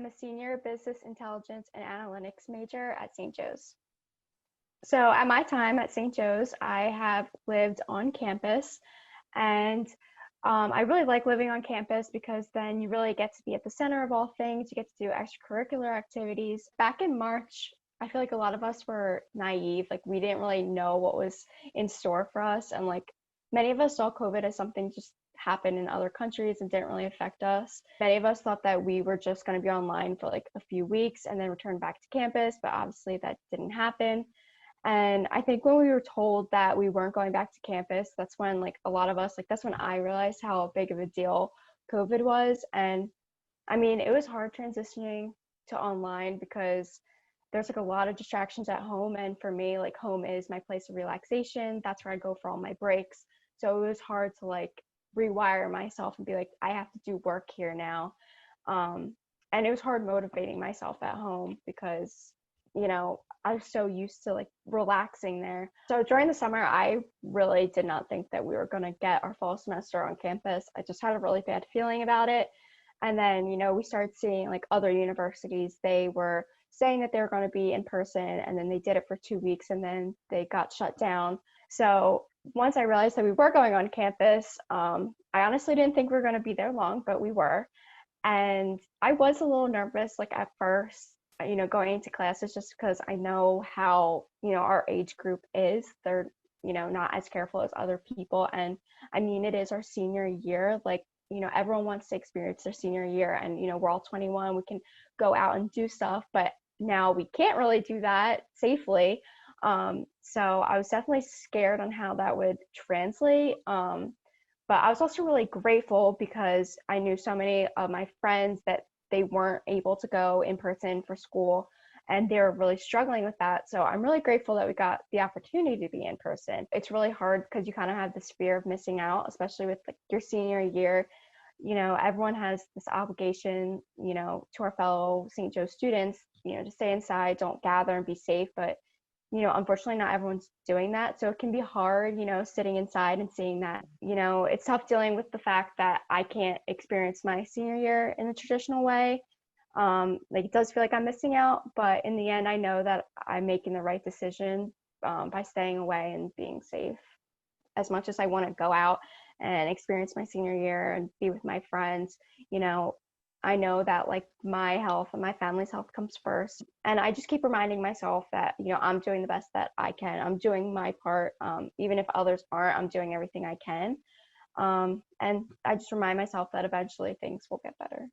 I'm a senior business intelligence and analytics major at St. Joe's. So at my time at St. Joe's, I have lived on campus, and I really like living on campus because then you really get to be at the center of all things. You get to do extracurricular activities. Back in March, I feel like a lot of us were naive. Like we didn't really know what was in store for us. And like many of us saw COVID as something just happened in other countries and didn't really affect us. Many of us thought that we were just going to be online for like a few weeks and then return back to campus, but obviously that didn't happen. And I think when we were told that we weren't going back to campus, that's when like a lot of us, like that's when I realized how big of a deal COVID was. And I mean, it was hard transitioning to online because there's like a lot of distractions at home. And for me, like home is my place of relaxation. That's where I go for all my breaks. So it was hard to like rewire myself and be like, I have to do work here now. And it was hard motivating myself at home because, you know, I was so used to like relaxing there. So during the summer, I really did not think that we were going to get our fall semester on campus. I just had a really bad feeling about it. And then, you know, we started seeing like other universities, they were saying that they were going to be in person, and then they did it for 2 weeks and then they got shut down. So once I realized that we were going on campus, I honestly didn't think we were going to be there long, but we were. And I was a little nervous, like at first, you know, going into classes just because I know how, you know, our age group is. They're, you know, not as careful as other people. And I mean, it is our senior year. Like, you know, everyone wants to experience their senior year, and, you know, we're all 21, we can go out and do stuff, but now we can't really do that safely. So I was definitely scared on how that would translate. But I was also really grateful because I knew so many of my friends that they weren't able to go in person for school, and they were really struggling with that. So I'm really grateful that we got the opportunity to be in person. It's really hard because you kind of have this fear of missing out, especially with like your senior year. You know, everyone has this obligation, you know, to our fellow St. Joe students, you know, to stay inside, don't gather and be safe. But, you know, unfortunately, not everyone's doing that. So it can be hard, you know, sitting inside and seeing that. You know, it's tough dealing with the fact that I can't experience my senior year in the traditional way. Like it does feel like I'm missing out, but in the end, I know that I'm making the right decision by staying away and being safe. As much as I want to go out and experience my senior year and be with my friends, you know, I know that like my health and my family's health comes first. And I just keep reminding myself that, you know, I'm doing the best that I can. I'm doing my part. Even if others aren't, I'm doing everything I can. And I just remind myself that eventually things will get better.